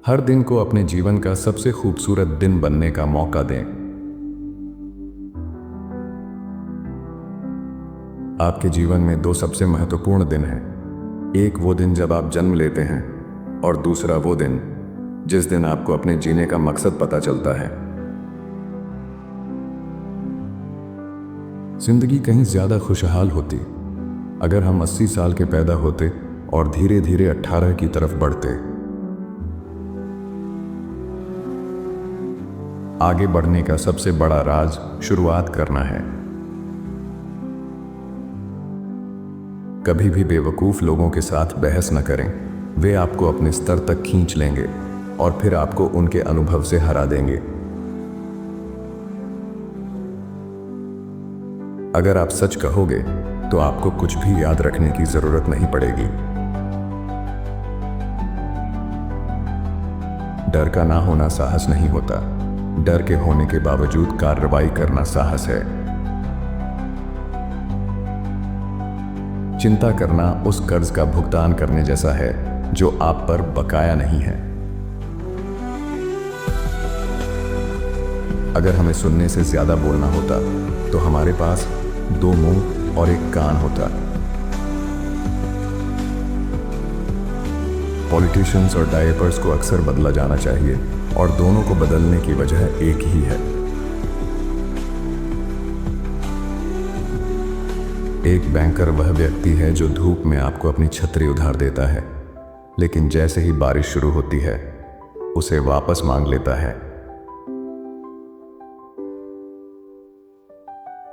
हर दिन को अपने जीवन का सबसे खूबसूरत दिन बनने का मौका दें। आपके जीवन में दो सबसे महत्वपूर्ण दिन हैं। एक वो दिन जब आप जन्म लेते हैं और दूसरा वो दिन जिस दिन आपको अपने जीने का मकसद पता चलता है। जिंदगी कहीं ज्यादा खुशहाल होती अगर हम 80 साल के पैदा होते और धीरे धीरे 18 की तरफ बढ़ते। आगे बढ़ने का सबसे बड़ा राज शुरुआत करना है। कभी भी बेवकूफ लोगों के साथ बहस न करें। वे आपको अपने स्तर तक खींच लेंगे और फिर आपको उनके अनुभव से हरा देंगे। अगर आप सच कहोगे तो आपको कुछ भी याद रखने की जरूरत नहीं पड़ेगी। डर का ना होना साहस नहीं होता, डर के होने के बावजूद कार्रवाई करना साहस है। चिंता करना उस कर्ज का भुगतान करने जैसा है जो आप पर बकाया नहीं है। अगर हमें सुनने से ज्यादा बोलना होता तो हमारे पास 2 मुंह और 1 कान होता। पॉलिटिशियंस और डायपर्स को अक्सर बदला जाना चाहिए और दोनों को बदलने की वजह एक ही है। एक बैंकर वह व्यक्ति है जो धूप में आपको अपनी छतरी उधार देता है, लेकिन जैसे ही बारिश शुरू होती है उसे वापस मांग लेता है।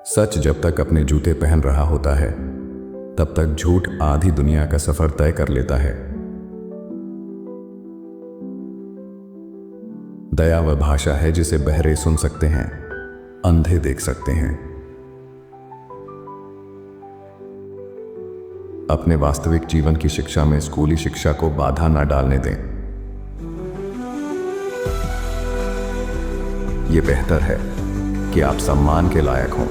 सच जब तक अपने जूते पहन रहा होता है तब तक झूठ आधी दुनिया का सफर तय कर लेता है। दया वह भाषा है जिसे बहरे सुन सकते हैं, अंधे देख सकते हैं। अपने वास्तविक जीवन की शिक्षा में स्कूली शिक्षा को बाधा न डालने दें। यह बेहतर है कि आप सम्मान के लायक हों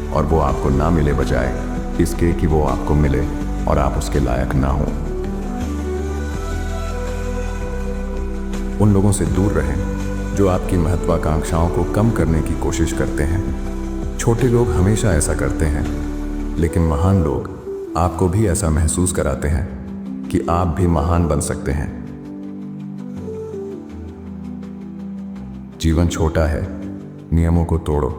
और वो आपको ना मिले बजाय इसके कि वो आपको मिले और आप उसके लायक ना हों। उन लोगों से दूर रहें जो आपकी महत्वाकांक्षाओं को कम करने की कोशिश करते हैं। छोटे लोग हमेशा ऐसा करते हैं, लेकिन महान लोग आपको भी ऐसा महसूस कराते हैं कि आप भी महान बन सकते हैं। जीवन छोटा है, नियमों को तोड़ो,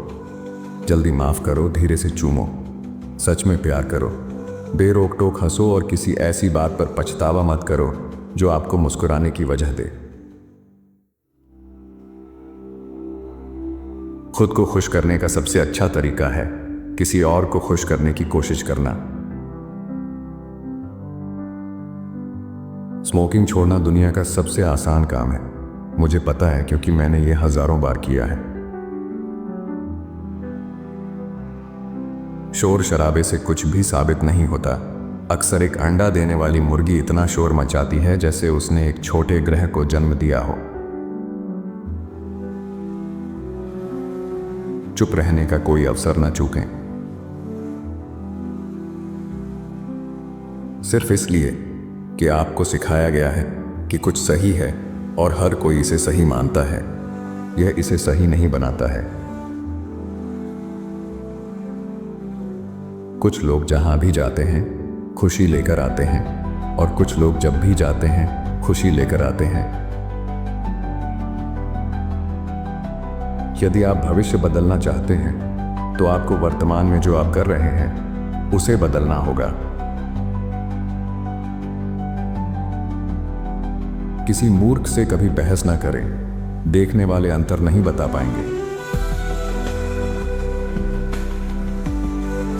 जल्दी माफ करो, धीरे से चूमो, सच में प्यार करो, बेरोक टोक हंसो और किसी ऐसी बात पर पछतावा मत करो जो आपको मुस्कुराने की वजह दे। खुद को खुश करने का सबसे अच्छा तरीका है किसी और को खुश करने की कोशिश करना। स्मोकिंग छोड़ना दुनिया का सबसे आसान काम है। मुझे पता है क्योंकि मैंने ये हजारों बार किया है। शोर शराबे से कुछ भी साबित नहीं होता। अक्सर एक अंडा देने वाली मुर्गी इतना शोर मचाती है जैसे उसने एक छोटे ग्रह को जन्म दिया हो। चुप रहने का कोई अवसर न चूकें, सिर्फ इसलिए कि आपको सिखाया गया है कि कुछ सही है और हर कोई इसे सही मानता है। यह इसे सही नहीं बनाता है। कुछ लोग जहां भी जाते हैं खुशी लेकर आते हैं और कुछ लोग जब भी जाते हैं खुशी लेकर आते हैं। यदि आप भविष्य बदलना चाहते हैं तो आपको वर्तमान में जो आप कर रहे हैं उसे बदलना होगा। किसी मूर्ख से कभी बहस ना करें, देखने वाले अंतर नहीं बता पाएंगे।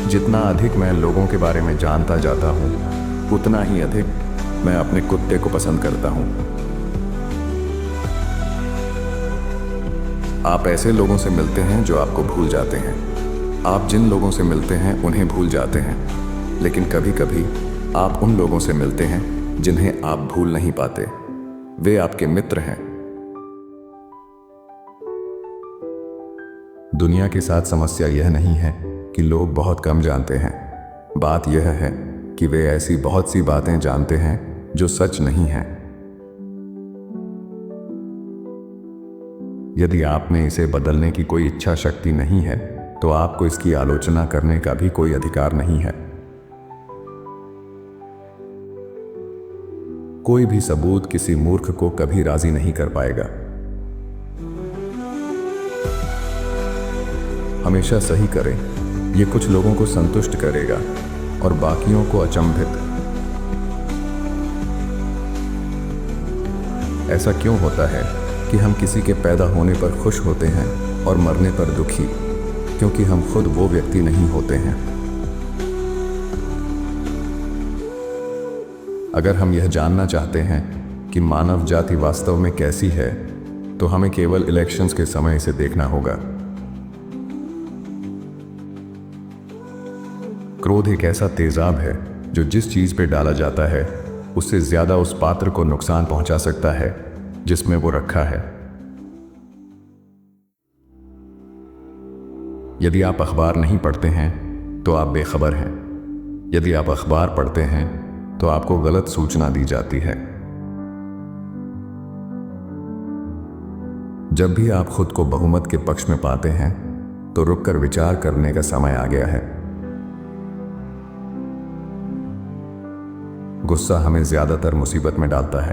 जितना अधिक मैं लोगों के बारे में जानता जाता हूं उतना ही अधिक मैं अपने कुत्ते को पसंद करता हूं। आप ऐसे लोगों से मिलते हैं जो आपको भूल जाते हैं। आप जिन लोगों से मिलते हैं उन्हें भूल जाते हैं, लेकिन कभी कभी आप उन लोगों से मिलते हैं जिन्हें आप भूल नहीं पाते। वे आपके मित्र हैं। दुनिया के साथ समस्या यह नहीं है कि लोग बहुत कम जानते हैं। बात यह है कि वे ऐसी बहुत सी बातें जानते हैं जो सच नहीं हैं। यदि आप में इसे बदलने की कोई इच्छा शक्ति नहीं है तो आपको इसकी आलोचना करने का भी कोई अधिकार नहीं है। कोई भी सबूत किसी मूर्ख को कभी राजी नहीं कर पाएगा। हमेशा सही करें, ये कुछ लोगों को संतुष्ट करेगा और बाकियों को अचंभित। ऐसा क्यों होता है कि हम किसी के पैदा होने पर खुश होते हैं और मरने पर दुखी? क्योंकि हम खुद वो व्यक्ति नहीं होते हैं। अगर हम यह जानना चाहते हैं कि मानव जाति वास्तव में कैसी है, तो हमें केवल इलेक्शंस के समय इसे देखना होगा। क्रोध एक ऐसा तेजाब है जो जिस चीज पे डाला जाता है उससे ज्यादा उस पात्र को नुकसान पहुंचा सकता है जिसमें वो रखा है। यदि आप अखबार नहीं पढ़ते हैं तो आप बेखबर हैं। यदि आप अखबार पढ़ते हैं तो आपको गलत सूचना दी जाती है। जब भी आप खुद को बहुमत के पक्ष में पाते हैं तो रुककर विचार करने का समय आ गया है। गुस्सा हमें ज्यादातर मुसीबत में डालता है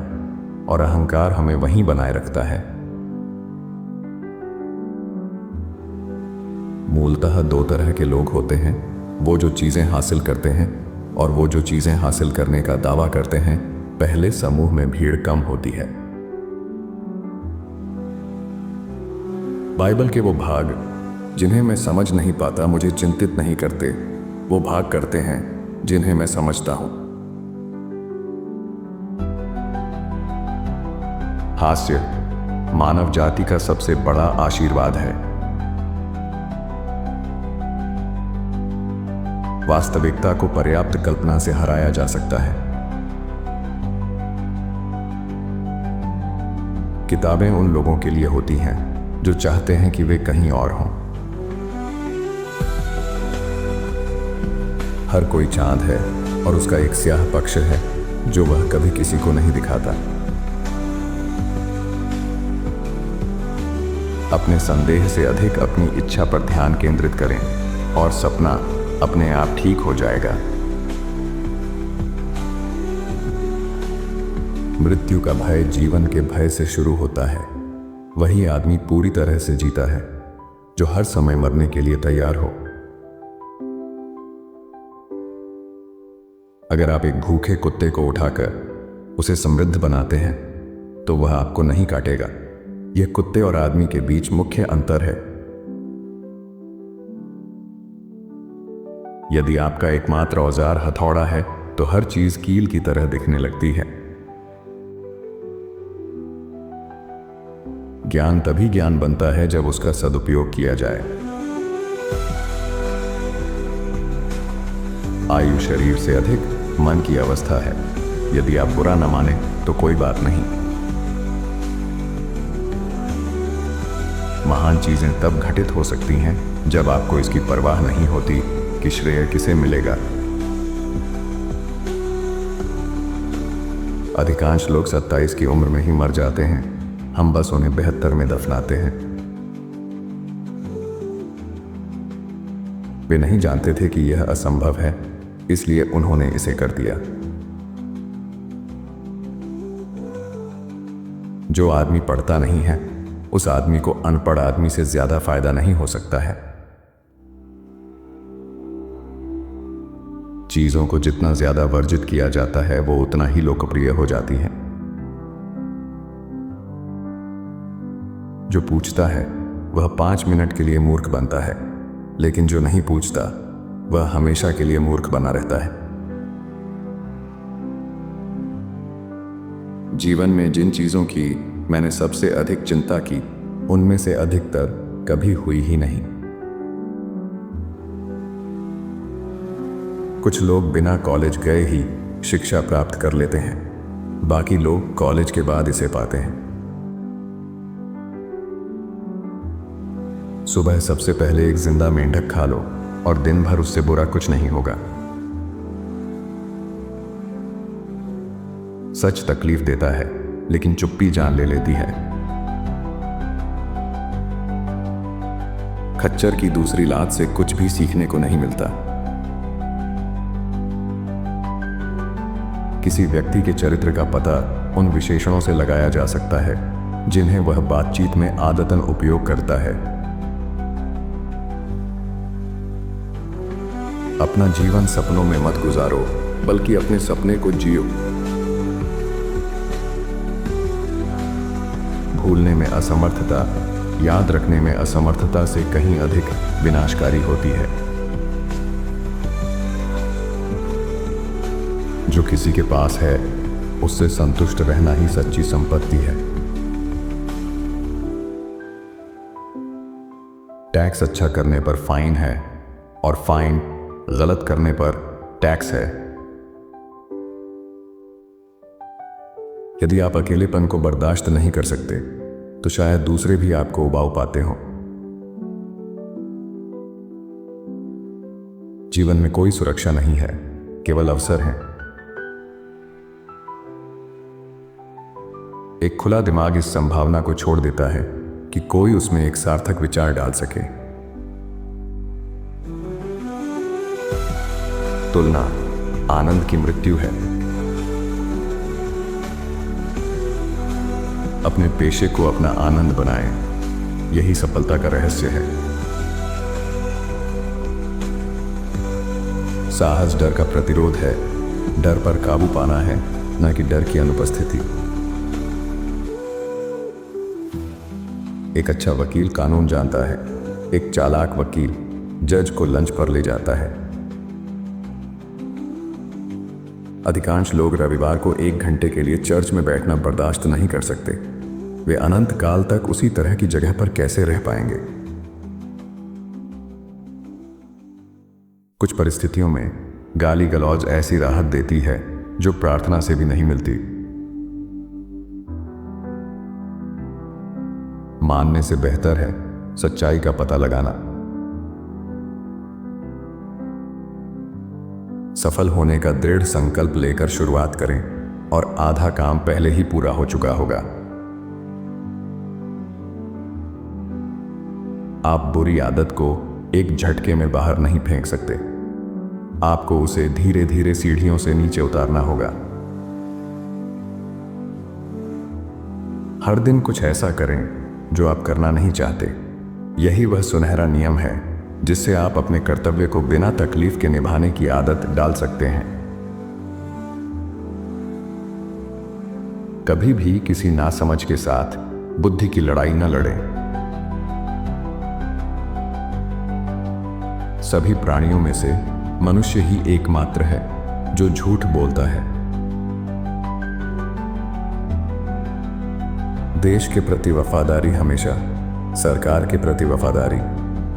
और अहंकार हमें वहीं बनाए रखता है। मूलतः दो तरह के लोग होते हैं, वो जो चीजें हासिल करते हैं और वो जो चीजें हासिल करने का दावा करते हैं। पहले समूह में भीड़ कम होती है। बाइबल के वो भाग जिन्हें मैं समझ नहीं पाता मुझे चिंतित नहीं करते, वो भाग करते हैं जिन्हें मैं समझता हूं। हास्य मानव जाति का सबसे बड़ा आशीर्वाद है। वास्तविकता को पर्याप्त कल्पना से हराया जा सकता है। किताबें उन लोगों के लिए होती हैं जो चाहते हैं कि वे कहीं और हों। हर कोई चांद है और उसका एक स्याह पक्ष है जो वह कभी किसी को नहीं दिखाता। अपने संदेह से अधिक अपनी इच्छा पर ध्यान केंद्रित करें और सपना अपने आप ठीक हो जाएगा। मृत्यु का भय जीवन के भय से शुरू होता है। वही आदमी पूरी तरह से जीता है जो हर समय मरने के लिए तैयार हो। अगर आप एक भूखे कुत्ते को उठाकर उसे समृद्ध बनाते हैं तो वह आपको नहीं काटेगा। यह कुत्ते और आदमी के बीच मुख्य अंतर है। यदि आपका एकमात्र औजार हथौड़ा है तो हर चीज कील की तरह दिखने लगती है। ज्ञान तभी ज्ञान बनता है जब उसका सदुपयोग किया जाए। आयु शरीर से अधिक मन की अवस्था है। यदि आप बुरा न माने तो कोई बात नहीं। महान चीजें तब घटित हो सकती हैं जब आपको इसकी परवाह नहीं होती कि श्रेय किसे मिलेगा। अधिकांश लोग 27 की उम्र में ही मर जाते हैं। हम बस उन्हें 72 में दफनाते हैं। वे नहीं जानते थे कि यह असंभव है, इसलिए उन्होंने इसे कर दिया। जो आदमी पढ़ता नहीं है उस आदमी को अनपढ़ आदमी से ज्यादा फायदा नहीं हो सकता है। चीजों को जितना ज्यादा वर्जित किया जाता है वो उतना ही लोकप्रिय हो जाती हैं। जो पूछता है वह 5 मिनट के लिए मूर्ख बनता है, लेकिन जो नहीं पूछता वह हमेशा के लिए मूर्ख बना रहता है। जीवन में जिन चीजों की मैंने सबसे अधिक चिंता की उनमें से अधिकतर कभी हुई ही नहीं। कुछ लोग बिना कॉलेज गए ही शिक्षा प्राप्त कर लेते हैं, बाकी लोग कॉलेज के बाद इसे पाते हैं। सुबह सबसे पहले एक जिंदा मेंढक खा लो और दिन भर उससे बुरा कुछ नहीं होगा। सच तकलीफ देता है लेकिन चुप्पी जान ले लेती है। खच्चर की दूसरी लात से कुछ भी सीखने को नहीं मिलता। किसी व्यक्ति के चरित्र का पता उन विशेषणों से लगाया जा सकता है जिन्हें वह बातचीत में आदतन उपयोग करता है। अपना जीवन सपनों में मत गुजारो, बल्कि अपने सपने को जियो। भूलने में असमर्थता याद रखने में असमर्थता से कहीं अधिक विनाशकारी होती है। जो किसी के पास है उससे संतुष्ट रहना ही सच्ची संपत्ति है। टैक्स अच्छा करने पर फाइन है और फाइन गलत करने पर टैक्स है। यदि आप अकेलेपन को बर्दाश्त नहीं कर सकते तो शायद दूसरे भी आपको उबाऊ पाते हों। जीवन में कोई सुरक्षा नहीं है, केवल अवसर हैं। एक खुला दिमाग इस संभावना को छोड़ देता है कि कोई उसमें एक सार्थक विचार डाल सके। तुलना आनंद की मृत्यु है। अपने पेशे को अपना आनंद बनाएं, यही सफलता का रहस्य है। साहस डर का प्रतिरोध है। डर पर काबू पाना है, न कि डर की अनुपस्थिति। एक अच्छा वकील कानून जानता है। एक चालाक वकील जज को लंच पर ले जाता है। अधिकांश लोग रविवार को 1 घंटे के लिए चर्च में बैठना बर्दाश्त नहीं कर सकते। वे अनंत काल तक उसी तरह की जगह पर कैसे रह पाएंगे? कुछ परिस्थितियों में गाली गलौज ऐसी राहत देती है जो प्रार्थना से भी नहीं मिलती। मानने से बेहतर है सच्चाई का पता लगाना। सफल होने का दृढ़ संकल्प लेकर शुरुआत करें और आधा काम पहले ही पूरा हो चुका होगा। आप बुरी आदत को एक झटके में बाहर नहीं फेंक सकते। आपको उसे धीरे धीरे सीढ़ियों से नीचे उतारना होगा। हर दिन कुछ ऐसा करें जो आप करना नहीं चाहते। यही वह सुनहरा नियम है जिससे आप अपने कर्तव्य को बिना तकलीफ के निभाने की आदत डाल सकते हैं। कभी भी किसी नासमझ के साथ बुद्धि की लड़ाई न लड़ें। सभी प्राणियों में से मनुष्य ही एकमात्र है जो झूठ बोलता है। देश के प्रति वफादारी हमेशा, सरकार के प्रति वफादारी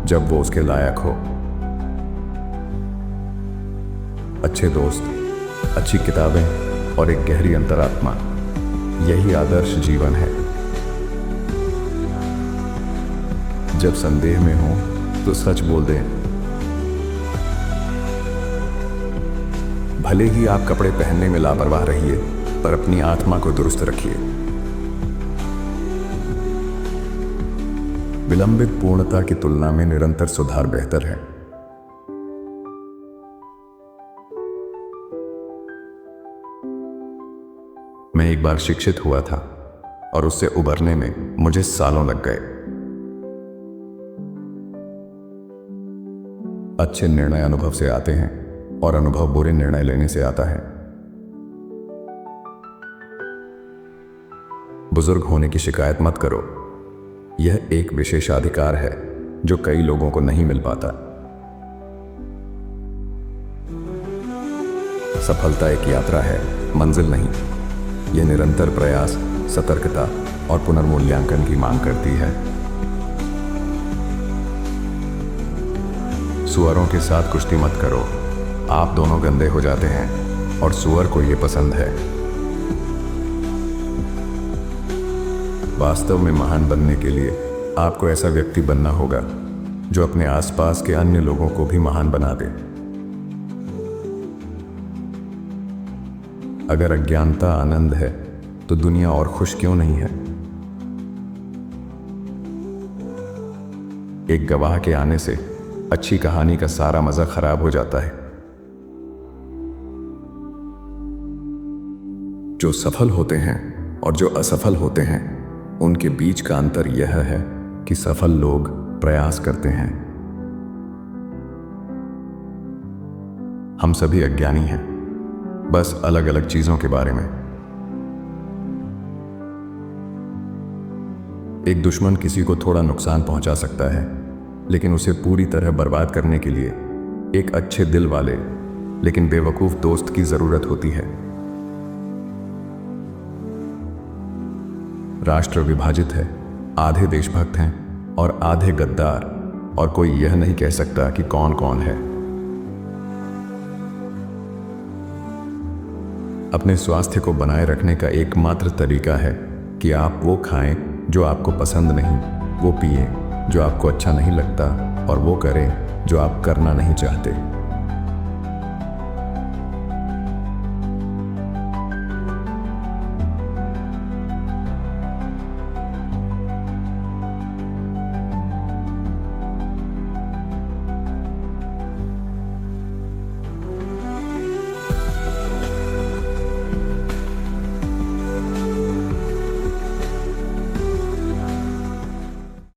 जब वो उसके लायक हो। अच्छे दोस्त, अच्छी किताबें और एक गहरी अंतरात्मा, यही आदर्श जीवन है। जब संदेह में हो तो सच बोल दें। भले ही आप कपड़े पहनने में लापरवाह रहिए, पर अपनी आत्मा को दुरुस्त रखिए। विलंबित पूर्णता की तुलना में निरंतर सुधार बेहतर है। मैं एक बार शिक्षित हुआ था और उससे उबरने में मुझे सालों लग गए। अच्छे निर्णय अनुभव से आते हैं और अनुभव बुरे निर्णय लेने से आता है। बुजुर्ग होने की शिकायत मत करो। यह एक विशेषाधिकार है जो कई लोगों को नहीं मिल पाता। सफलता एक यात्रा है, मंजिल नहीं। यह निरंतर प्रयास, सतर्कता और पुनर्मूल्यांकन की मांग करती है। सुअरों के साथ कुश्ती मत करो। आप दोनों गंदे हो जाते हैं और सुअर को यह पसंद है। वास्तव में महान बनने के लिए आपको ऐसा व्यक्ति बनना होगा जो अपने आसपास के अन्य लोगों को भी महान बना दे। अगर अज्ञानता आनंद है तो दुनिया और खुश क्यों नहीं है? एक गवाह के आने से अच्छी कहानी का सारा मजा खराब हो जाता है। जो सफल होते हैं और जो असफल होते हैं, उनके बीच का अंतर यह है कि सफल लोग प्रयास करते हैं। हम सभी अज्ञानी हैं, बस अलग अलग चीजों के बारे में। एक दुश्मन किसी को थोड़ा नुकसान पहुंचा सकता है, लेकिन उसे पूरी तरह बर्बाद करने के लिए एक अच्छे दिल वाले लेकिन बेवकूफ दोस्त की जरूरत होती है। राष्ट्र विभाजित है, आधे देशभक्त हैं और आधे गद्दार, और कोई यह नहीं कह सकता कि कौन कौन है। अपने स्वास्थ्य को बनाए रखने का एकमात्र तरीका है कि आप वो खाएं जो आपको पसंद नहीं, वो पिएं जो आपको अच्छा नहीं लगता, और वो करें जो आप करना नहीं चाहते।